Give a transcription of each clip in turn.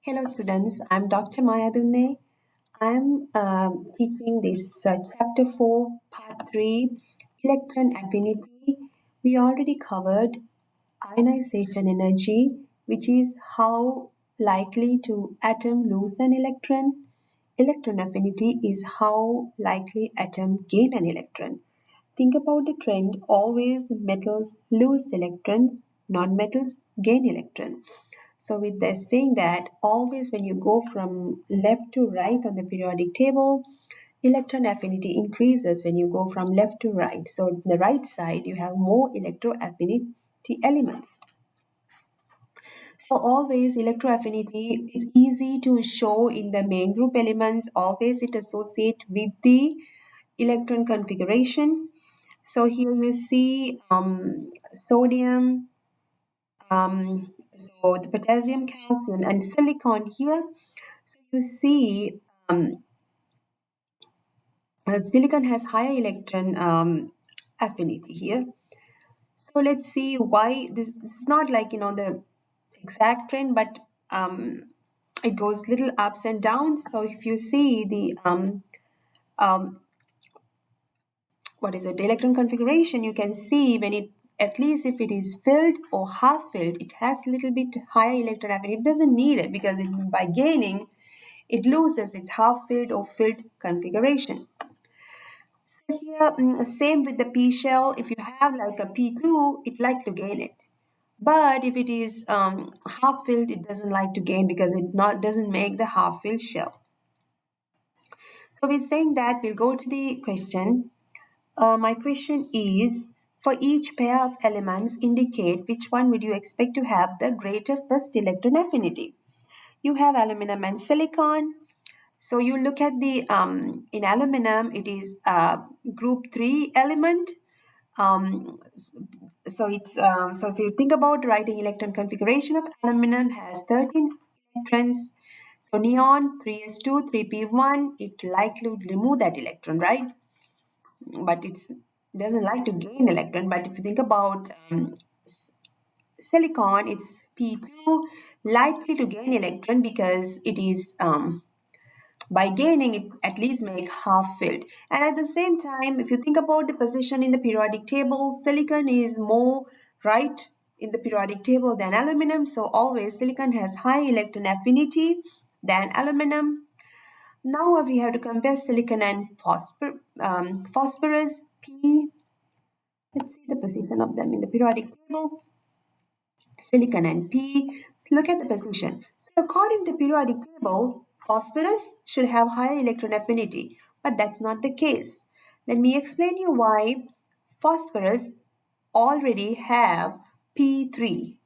Hello students, I'm Dr. Maya Dunne. I'm teaching this chapter 4, part 3, Electron Affinity. We already covered ionization energy, which is how likely to atom lose an electron. Electron affinity is how likely atom gain an electron. Think about the trend, always metals lose electrons, non-metals gain electron. So with this saying that always when you go from left to right on the periodic table, electron affinity increases when you go from left to right. So on the right side, you have more electroaffinity elements. So always electroaffinity is easy to show in the main group elements. Always it associates with the electron configuration. So here you see sodium, um, so the potassium, calcium, and silicon here. So you see silicon has higher electron affinity here. So let's see why this is not like the exact trend, but it goes little ups and downs. So if you see the what is it, the electron configuration, you can see when it, at least if it is filled or half filled, it has a little bit higher electron affinity. It doesn't need it because by gaining, it loses its half filled or filled configuration. So here, same with the P shell. If you have like a P2, it likes to gain it. But if it is half filled, it doesn't like to gain because it doesn't make the half filled shell. So we're saying that we'll go to the question. My question is, for each pair of elements, indicate which one would you expect to have the greater first electron affinity. You have aluminum and silicon. So you look at the, in aluminum, it is group 3 element. So if you think about writing electron configuration of aluminum has 13 electrons. So neon 3s2, 3p1, it likely would remove that electron, right? But it doesn't like to gain electron. But if you think about silicon, it's p2, likely to gain electron because it is by gaining it at least make half filled. And at the same time, if you think about the position in the periodic table, silicon is more right in the periodic table than aluminum. So always silicon has high electron affinity than aluminum. Now we have to compare silicon and phosphorus, P. Let's see the position of them in the periodic table. Silicon and P. So look at the position. So according to the periodic table, phosphorus should have higher electron affinity, but that's not the case. Let me explain you why phosphorus already have P3.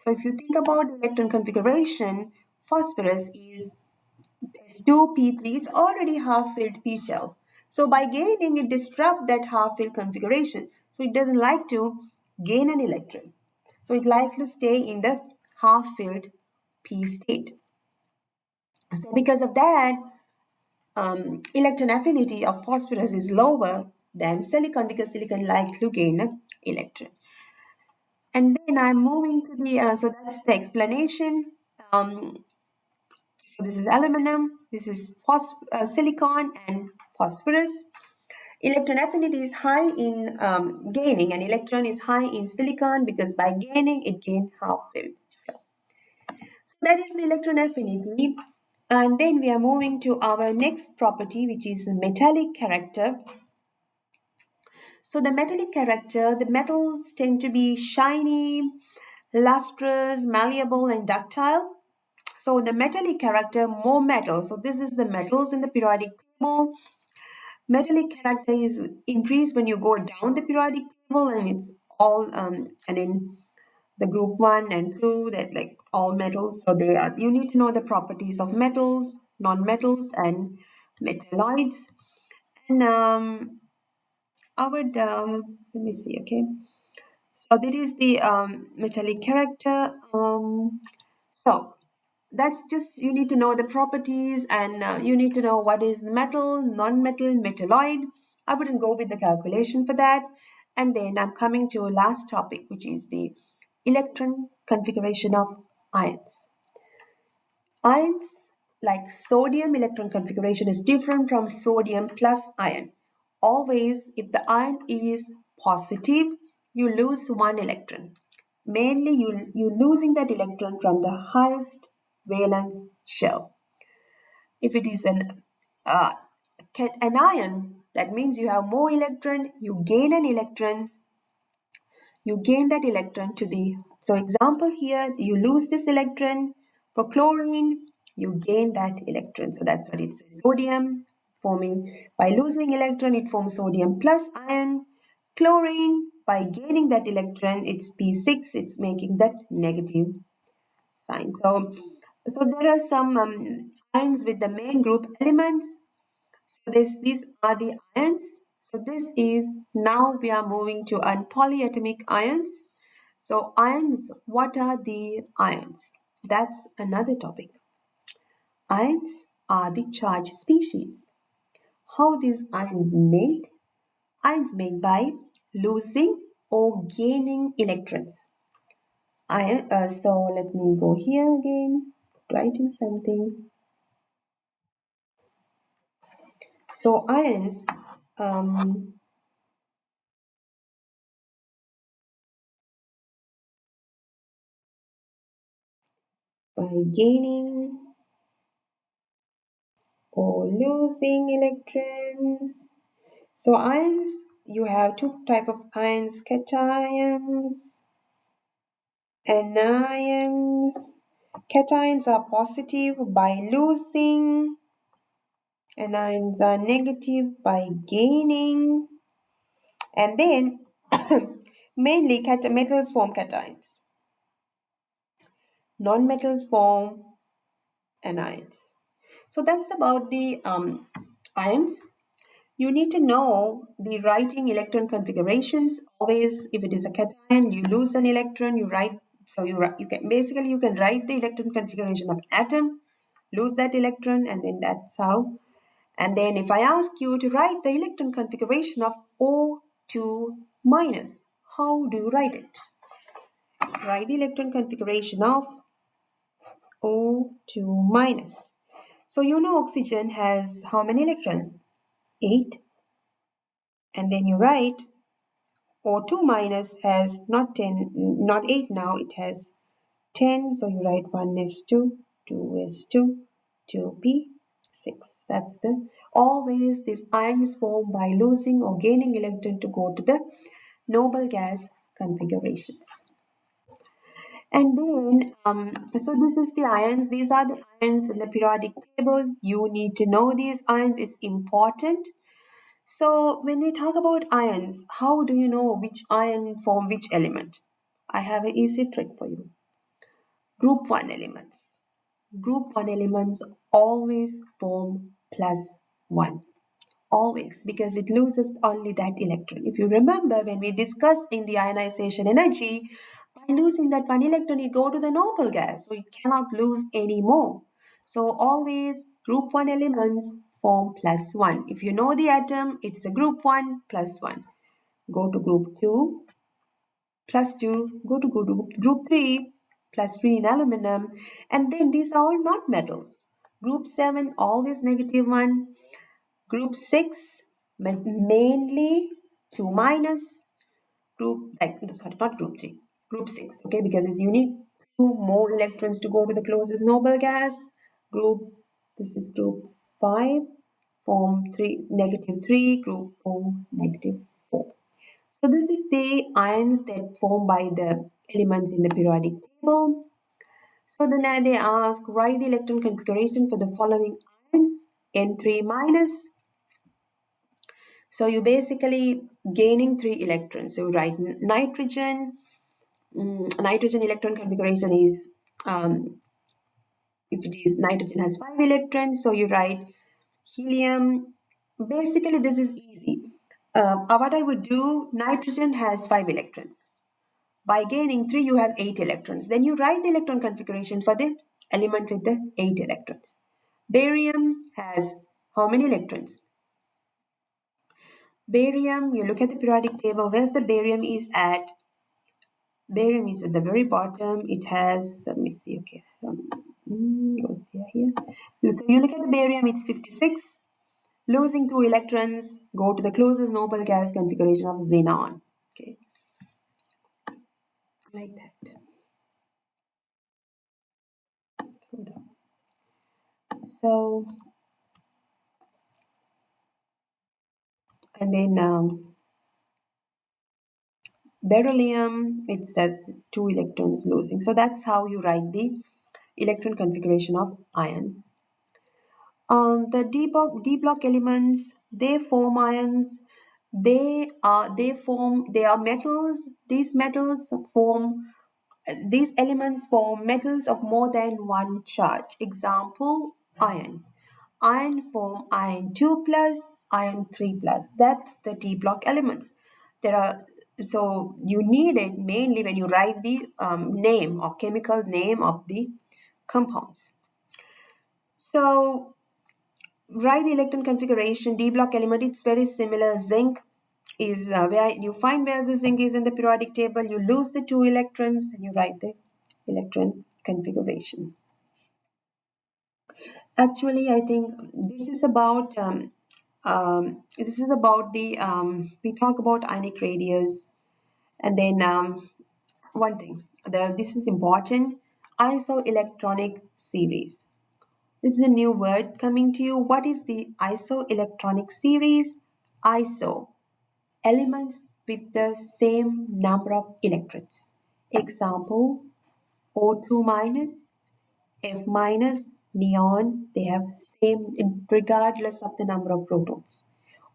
So if you think about the electron configuration, phosphorus is 2p3 is already half-filled p shell. So by gaining, it disrupts that half-filled configuration. So it doesn't like to gain an electron. So it likes to stay in the half-filled p state. So because of that, electron affinity of phosphorus is lower than silicon because silicon likes to gain an electron. And then I'm moving to the, so that's the explanation. So this is aluminum, this is silicon and phosphorus. Electron affinity is high in gaining, and electron is high in silicon because by gaining, it gains half filled. So that is the electron affinity. And then we are moving to our next property, which is metallic character. So the metallic character, the metals tend to be shiny, lustrous, malleable, and ductile. So the metallic character, more metal. So this is the metals in the periodic table. Metallic character is increased when you go down the periodic table, and it's all and in the group 1 and 2, that like all metals. So they are, you need to know the properties of metals, non-metals, and metalloids. And I would let me see. Okay, so that is the metallic character. So that's just, you need to know the properties, and you need to know what is metal, non-metal, metalloid. I wouldn't go with the calculation for that. And then I'm coming to a last topic, which is the electron configuration of ions. Ions like sodium electron configuration is different from sodium plus ion. Always, if the ion is positive, you lose one electron. Mainly, you're losing that electron from the highest valence shell. If it is uh, an ion, that means you have more electron, you gain an electron, you gain that electron to the, so example here, you lose this electron. For chlorine, you gain that electron. So that's what it says. Sodium forming, by losing electron, it forms sodium plus ion. Chlorine, by gaining that electron, it's P6, it's making that negative sign. So there are some ions with the main group elements. So these are the ions. So this is, now we are moving to polyatomic ions. So ions, what are the ions? That's another topic. Ions are the charged species. How these ions made? Ions made by losing or gaining electrons. So let me go here again, writing something. So ions by gaining or losing electrons. So ions, you have two type of ions, cations, anions. Cations are positive by losing, anions are negative by gaining. And then mainly metals form cations. Non-metals form anions. So that's about the ions. You need to know the writing electron configurations. Always, if it is a cation, you lose an electron, you write. So you can write the electron configuration of an atom, lose that electron, and then that's how. And then if I ask you to write the electron configuration of O2 minus, how do you write it? Write the electron configuration of O2 minus. So you know oxygen has how many electrons? 8. And then you write O2 minus has not 10, not 8 now, it has 10. So you write 1s2, 2s2, 2p6. That's the, always these ions form by losing or gaining electron to go to the noble gas configurations. And then, so this is the ions. These are the ions in the periodic table. You need to know these ions. It's important. So when we talk about ions, how do you know which ion form which element? I have an easy trick for you. Group 1 elements. Group 1 elements always form plus 1. Always, because it loses only that electron. If you remember when we discussed in the ionization energy, by losing that one electron, it go to the noble gas, so it cannot lose any more. So always group 1 elements form plus 1. If you know the atom, it's a group 1 plus 1. Go to group 2 plus 2, go to group 3 plus 3 in aluminum, and then these are all not metals. Group 7 always negative 1. Group 6 mainly 2 minus. Group, sorry, not group 3, group 6, okay, because you need 2 more electrons to go to the closest noble gas. Group, this is group 5, form 3, negative 3, group 4, negative 4. So this is the ions that form by the elements in the periodic table. So then they ask, write the electron configuration for the following ions. N3 minus. So you basically gaining 3 electrons. So you write nitrogen. Nitrogen electron configuration is, if it is nitrogen has 5 electrons, so you write helium. Basically, this is easy. What I would do, nitrogen has 5 electrons. By gaining 3, you have 8 electrons. Then you write the electron configuration for the element with the 8 electrons. Barium has how many electrons? Barium, you look at the periodic table, where's the barium is at? Barium is at the very bottom. It has, let me see, okay. here. So you look at the barium, it's 56. Losing 2 electrons, go to the closest noble gas configuration of xenon. Okay, like that. So, and then beryllium, it says 2 electrons losing. So that's how you write the electron configuration of ions. The D block elements, they form ions. They are metals. These metals form these elements form metals of more than one charge. Example, iron. Iron form iron 2 plus, iron 3 plus. That's the D block elements. There are so you need it mainly when you write the name or chemical name of the compounds. So write the electron configuration, D block element, it's very similar. Zinc is where you find where the zinc is in the periodic table. You lose the 2 electrons and you write the electron configuration. Actually, I think this is about the we talk about ionic radius, and then one thing, this is important, isoelectronic series. This is a new word coming to you. What is the isoelectronic series? Iso, elements with the same number of electrons. Example, O2 minus, F minus, neon, they have same regardless of the number of protons.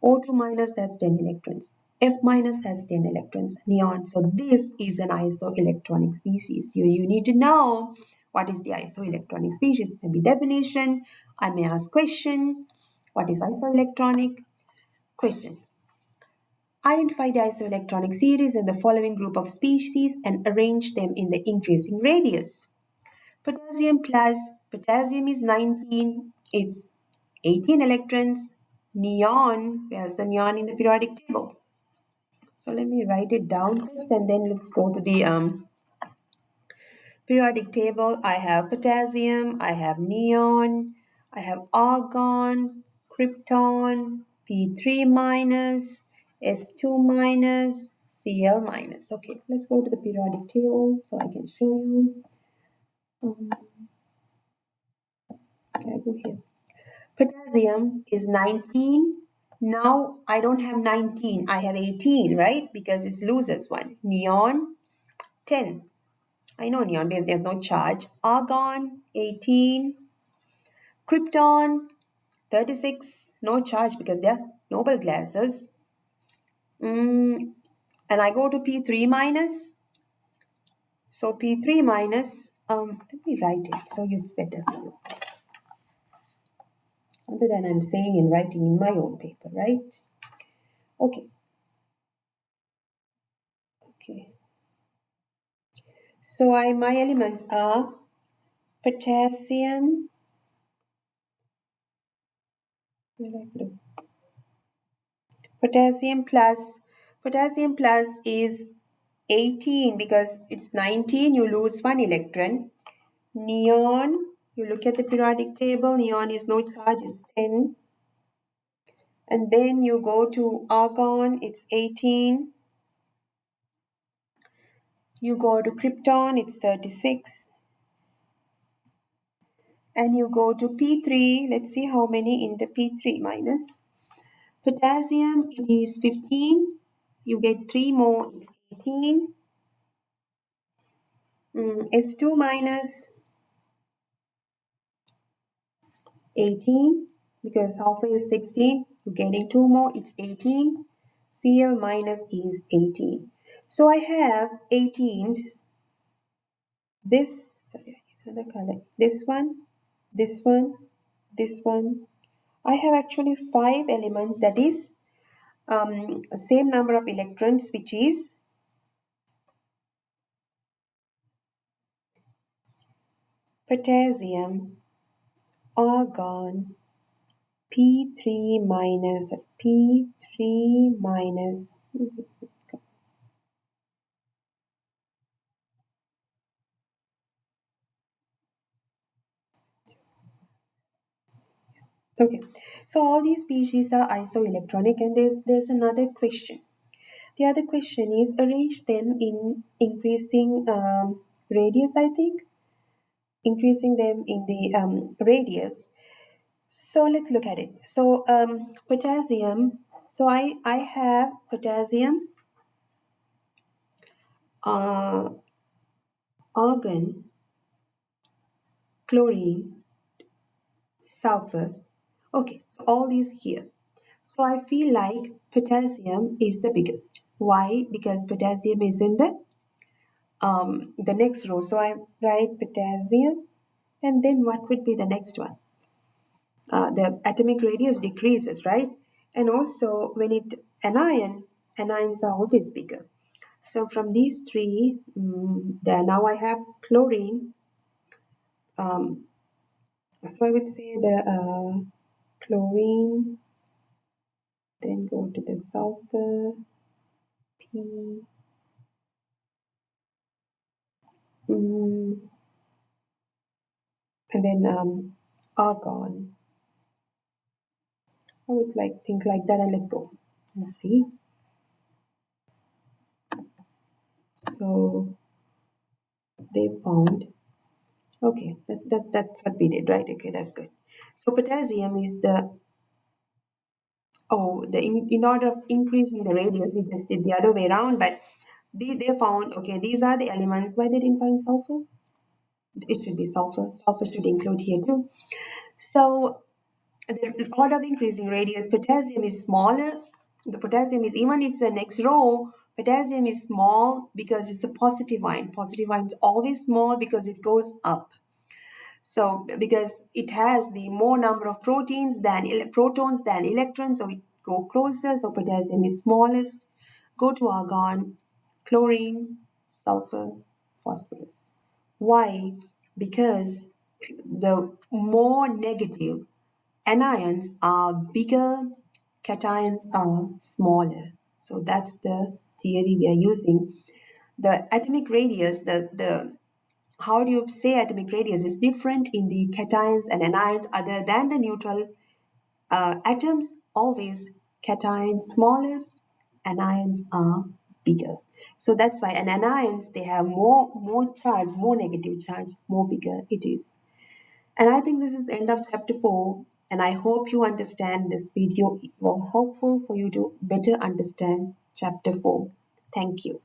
O2 minus has 10 electrons. F minus has 10 electrons, neon. So this is an isoelectronic species. You need to know what is the isoelectronic species. Maybe definition. I may ask question. What is isoelectronic? Question. Identify the isoelectronic series in the following group of species and arrange them in the increasing radius. Potassium plus, potassium is 19, it's 18 electrons. Neon, where's the neon in the periodic table? So let me write it down first and then let's go to the periodic table. I have potassium, I have neon, I have argon, krypton, P3 minus, S2 minus, Cl minus. Okay, let's go to the periodic table so I can show you. Okay, I go here. Potassium is 19. Now I don't have 19, I have 18, right? Because it's loses one. Neon, 10. I know neon because there's no charge. Argon, 18. Krypton, 36. No charge because they're noble gases. And I go to P3 minus. So P3 minus, let me write it so it's better for you. Other than I'm saying and writing in my own paper, right? Okay. Okay. So my elements are potassium. Potassium plus. Potassium plus is 18 because it's 19. You lose one electron. Neon. You look at the periodic table. Neon is no charge. It's 10. And then you go to argon. It's 18. You go to krypton. It's 36. And you go to P3. Let's see how many in the P3 minus. Potassium is 15. You get 3 more, 18. S2 minus 18 because halfway is 16. You're getting 2 more, it's 18. Cl minus is 18. So I have 18s. This, sorry, another color. This one, this one, this one. I have actually 5 elements, that is same number of electrons, which is potassium, argon, P3 minus, P3 minus, Okay, so all these species are isoelectronic, and there's another question. The other question is arrange them in increasing radius, I think, increasing them in the radius. So let's look at it. So potassium. So I have potassium, uh, argon, chlorine, sulfur. Okay, so all these here. So I feel like potassium is the biggest. Why? Because potassium is in the next row. So I write potassium, and then what would be the next one? The atomic radius decreases, right? And also when it anions are always bigger. So from these three, there now I have chlorine. Um, so I would say the chlorine, then go to the sulfur, P, mm, and then argon. I would like think like that, and let's go. Let's see. So they found. Okay, that's what we did, right? Okay, that's good. So potassium is the in order of increasing the radius, we just did the other way around, but they found okay, these are the elements. Why they didn't find sulfur? It should be sulfur. Sulfur should include here too. So the order of increasing radius, potassium is smaller. The potassium is even it's the next row. Potassium is small because it's a positive ion. Positive ion is always small because it goes up. So because it has the more number of protons than electrons, so it go closer. So potassium is smallest. Go to argon, chlorine, sulfur, phosphorus. Why? Because the more negative anions are bigger, cations are smaller. So that's the theory we are using. The atomic radius, the how do you say atomic radius is different in the cations and anions other than the neutral atoms? Always cations smaller, anions are bigger. So that's why and anions they have more charge, more negative charge, more bigger it is. And I think this is end of chapter 4. And I hope you understand this video was helpful for you to better understand chapter 4. Thank you.